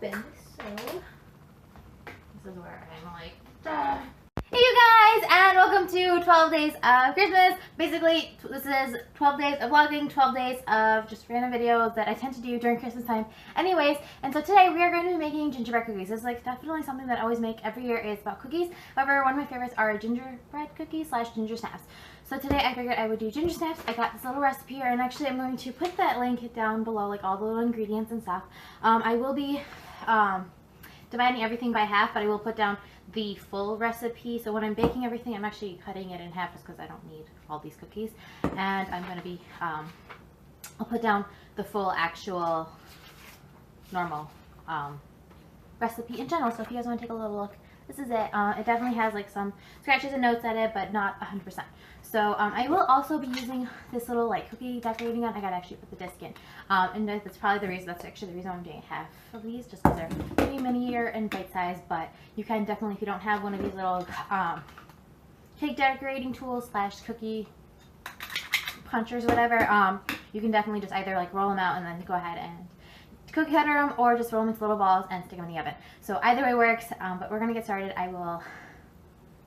So this is where I'm like, duh. Hey you guys, and welcome to 12 days of Christmas. Basically, this is 12 days of vlogging, 12 days of just random videos that I tend to do during Christmas time anyways. And so today we are going to be making gingerbread cookies. It's like definitely something that I always make every year is about cookies. However, one of my favorites are gingerbread cookies slash ginger snaps. So today I figured I would do ginger snaps. I got this little recipe here, and actually I'm going to put that link down below, like all the little ingredients and stuff. I will be dividing everything by half, but I will put down the full recipe. So when I'm baking everything, I'm actually cutting it in half just because I don't need all these cookies. And I'm going to be, I'll put down the full actual normal recipe in general. So if you guys want to take a little look, this is it. It definitely has like some scratches and notes at it, but not 100%. So I will also be using this little like cookie decorating gun. I gotta actually put the disc in, and that's probably the reason. That's actually the reason I'm doing half of these, just because they're pretty miniature and bite size. But you can definitely, if you don't have one of these little cake decorating tools slash cookie punchers, whatever, you can definitely just either like roll them out and then go ahead and cookie cutter them, or just roll them into little balls and stick them in the oven. So either way works. But we're gonna get started. I will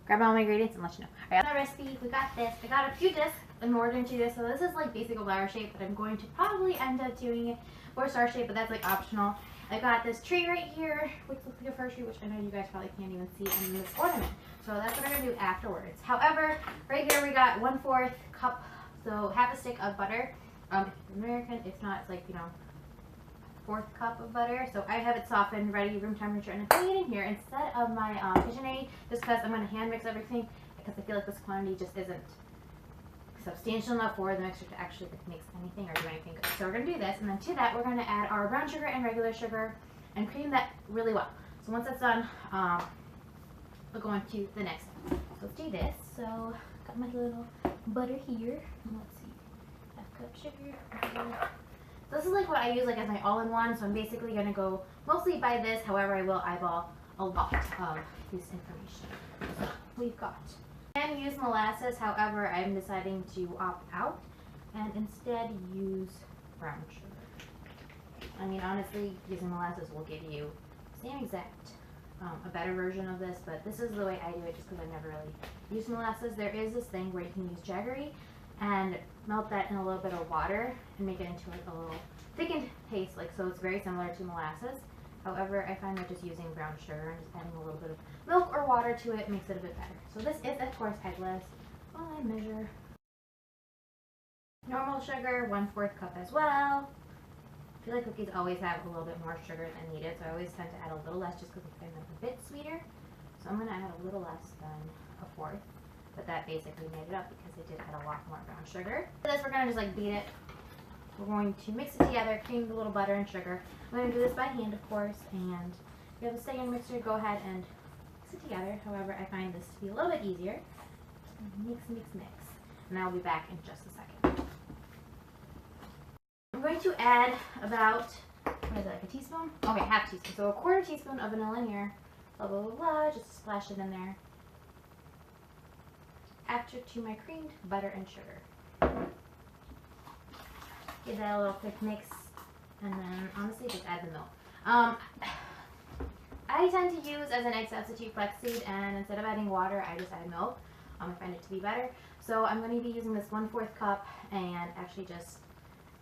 grab all my ingredients and let you know. Alright, on the recipe, we got this. I got a few discs in order to do this. So this is like basic flower shape, but I'm going to probably end up doing it for star shape, but that's like optional. I got this tree right here, which looks like a fir tree, which I know you guys probably can't even see, and this ornament. So that's what I'm gonna do afterwards. However, right here we got 1/4 cup, so half a stick of butter. If you're American, if not, it's like, you know, 1/4 cup of butter. So I have it softened, ready, room temperature, and I'm putting it in here instead of my KitchenAid, just because I'm going to hand mix everything, because I feel like this quantity just isn't substantial enough for the mixer to actually mix anything or do anything good. So we're going to do this, and then to that we're going to add our brown sugar and regular sugar and cream that really well. So once that's done, we'll go on to the next step. So let's do this. So got my little butter here. Let's see, half cup sugar. This is like what I use like as my all-in-one, so I'm basically going to go mostly by this. However, I will eyeball a lot of this information. So we've got, I can use molasses, however, I'm deciding to opt out and instead use brown sugar. I mean, honestly, using molasses will give you the same exact, a better version of this, but this is the way I do it just because I've never really used molasses. There is this thing where you can use jaggery and melt that in a little bit of water and make it into like a little thickened paste, like, so it's very similar to molasses. However, I find that just using brown sugar and just adding a little bit of milk or water to it makes it a bit better. So this is, of course, eggless. I measure normal sugar, 1/4 cup as well. I feel like cookies always have a little bit more sugar than needed, so I always tend to add a little less just because I find them a bit sweeter. So I'm going to add a little less than 1/4. But that basically made it up because I did add a lot more brown sugar. For this, we're going to just like beat it. We're going to mix it together, cream the little butter and sugar. I'm going to do this by hand, of course, and if you have a stand mixer, go ahead and mix it together. However, I find this to be a little bit easier. Mix, mix, mix. And I'll be back in just a second. I'm going to add about, what is it, like a teaspoon? Okay, half teaspoon. So a 1/4 teaspoon of vanilla in here. Blah, blah, blah, blah. Just splash it in there. After to my creamed butter and sugar. Give that a little quick mix, and then honestly just add the milk. I tend to use as an egg substitute Flax Seed, and instead of adding water, I just add milk. I find it to be better. So I'm going to be using this 1/4 cup and actually just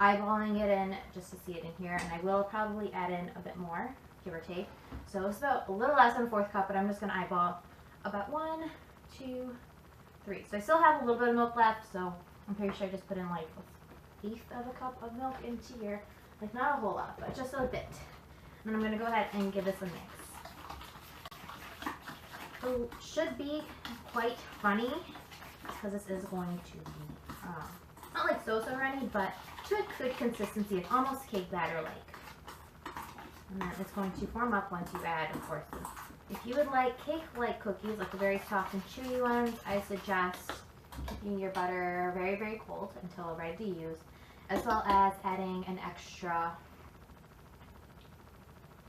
eyeballing it in just to see it in here, and I will probably add in a bit more, give or take. So it's about a little less than 1/4 cup, but I'm just going to eyeball about 1, 2, 3. So I still have a little bit of milk left, so I'm pretty sure I just put in like 1/8 of a cup of milk into here. Like not a whole lot, but just a bit. And then I'm going to go ahead and give this a mix. So it should be quite runny because this is going to be not like so runny, but to a good consistency. It's almost cake batter like. And then it's going to form up once you add, of course, if you would like cake-like cookies, like the very soft and chewy ones, I suggest keeping your butter very, very cold until ready to use, as well as adding an extra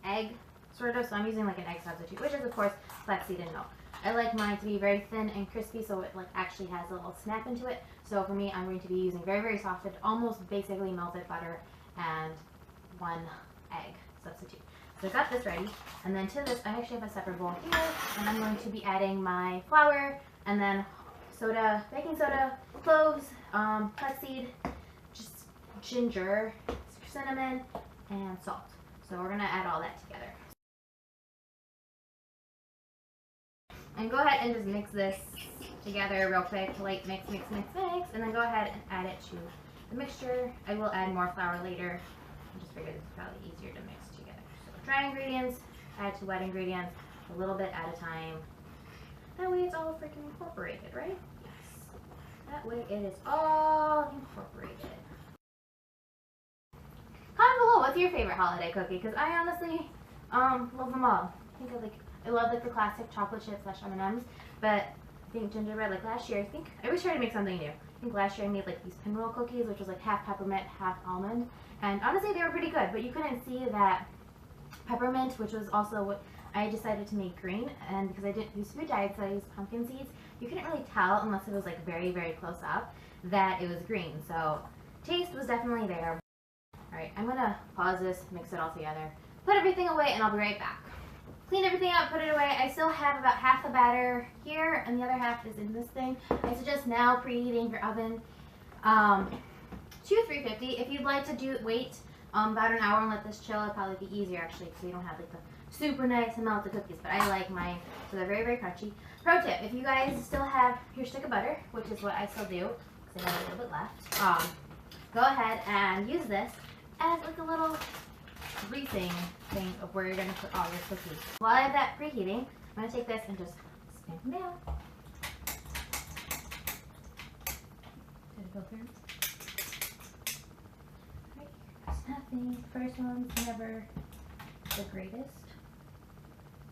egg, sort of. So I'm using like an egg substitute, which is, of course, flaxseed and milk. I like mine to be very thin and crispy, so it like actually has a little snap into it. So for me, I'm going to be using very, very softened, almost basically melted butter and 1 egg substitute. So I got this ready, and then to this I actually have a separate bowl here, and I'm going to be adding my flour, and then soda, baking soda, cloves, flax seed, just ginger, cinnamon, and salt. So we're gonna add all that together. And go ahead and just mix this together real quick. Like mix, mix, mix, mix, and then go ahead and add it to the mixture. I will add more flour later. I just figured it's probably easier to mix together. So dry ingredients, add to wet ingredients, a little bit at a time. That way it's all freaking incorporated, right? Yes. That way it is all incorporated. Comment below, what's your favorite holiday cookie? Because I honestly love them all. I love like the classic chocolate chip / M&Ms, but I think gingerbread, like last year, I always try to make something new. I think last year I made like these pinroll cookies, which was like half peppermint, half almond, and honestly they were pretty good, but you couldn't see that peppermint, which was also what I decided to make green, and because I didn't use food dyes, so I used pumpkin seeds, you couldn't really tell unless it was like very, very close up that it was green, so taste was definitely there. Alright, I'm gonna pause this, mix it all together, put everything away, and I'll be right back. Clean everything up, put it away. I still have about half the batter here, and the other half is in this thing. I suggest now preheating your oven to 350. If you'd like to wait about an hour and let this chill, it'd probably be easier actually, because you don't have like the super nice and melted cookies. But I like mine, so they're very, very crunchy. Pro tip: if you guys still have your stick of butter, which is what I still do, because I have a little bit left, go ahead and use this as like a little greasing thing of where you're going to put all your cookies. While I have that preheating, I'm going to take this and just spin them down. Did it go through? Right, there's nothing. First one's never the greatest.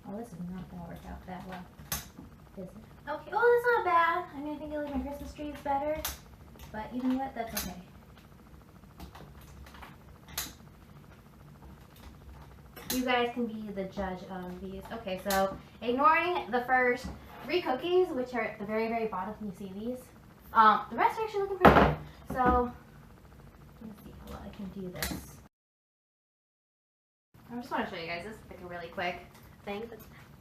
Oh, this is not going to work out that well, is it? Okay, oh, that's not bad. I mean, I think I like my Christmas trees better, but you know what? That's okay. You guys can be the judge of these. Okay, so ignoring the first 3 cookies, which are at the very, very bottom, you see these. The rest are actually looking pretty good. So, let's see how well I can do this. I just want to show you guys this like a really quick thing.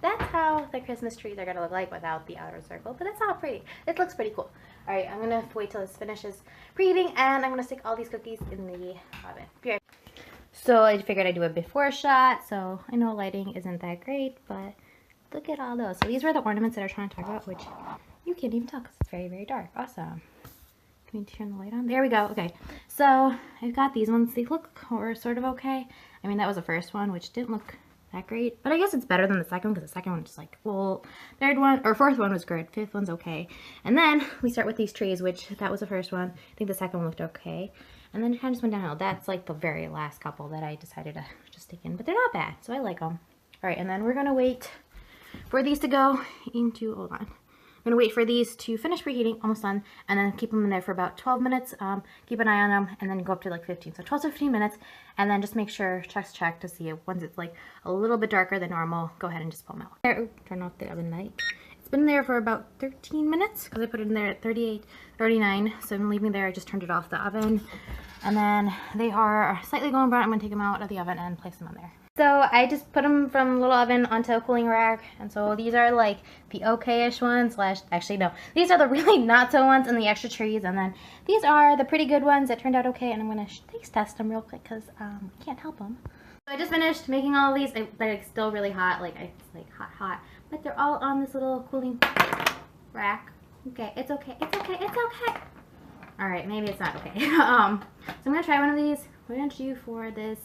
That's how the Christmas trees are going to look like without the outer circle, but that's how pretty. It looks pretty cool. Alright, I'm going to wait till this finishes preheating, and I'm going to stick all these cookies in the oven. Be right back. So I figured I'd do a before shot, so I know lighting isn't that great, but look at all those. So these were the ornaments that I was trying to talk about, which you can't even tell because it's very, very dark. Awesome. Can we turn the light on? There we go. Okay, so I've got these ones. They look sort of okay. I mean, that was the first one, which didn't look that great, but I guess it's better than the second one, because the second one was just like, well, fourth one was good, fifth one's okay. And then we start with these trees, which that was the first one. I think the second one looked okay. And then it kind of just went downhill. That's like the very last couple that I decided to just stick in. But they're not bad, so I like them. Alright, and then we're going to wait for these to go into, hold on. I'm going to wait for these to finish preheating, almost done, and then keep them in there for about 12 minutes. Keep an eye on them, and then go up to like 15. So 12 to 15 minutes, and then just make sure, check to see if once it's like a little bit darker than normal, go ahead and just pull them out. There, turn off the oven light. It's been there for about 13 minutes because I put it in there at 38, 39. So I'm leaving there. I just turned it off the oven. And then they are slightly golden brown. I'm going to take them out of the oven and place them on there. So I just put them from the little oven onto a cooling rack. And so these are like the okay-ish ones. Actually, no. These are the really not so ones and the extra trees. And then these are the pretty good ones that turned out okay. And I'm going to taste test them real quick because I can't help them. So I just finished making all of these. They're like still really hot. It's like hot. But they're all on this little cooling rack. Okay, it's okay. It's okay. It's okay. Alright, maybe it's not okay. So I'm going to try one of these. What I'm going to do for this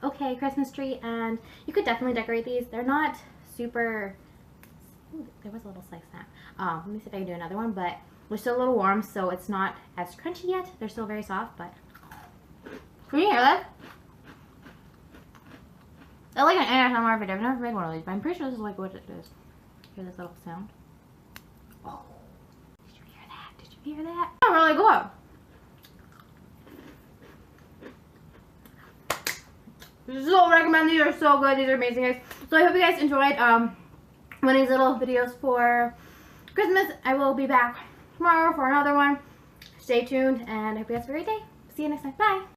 okay Christmas tree, and you could definitely decorate these. They're not super... Ooh, there was a little slice snap. Let me see if I can do another one, but they're still a little warm, so it's not as crunchy yet. They're still very soft, but... Can you hear that? I like an ASMR video. I've never made one of these, but I'm pretty sure this is like what it is. Hear this little sound? Oh. Did you hear that? Did you hear that? Oh, really good. So recommend. These are so good. These are amazing, guys. So I hope you guys enjoyed one of these little videos for Christmas. I will be back tomorrow for another one. Stay tuned, and I hope you guys have a great day. See you next time. Bye.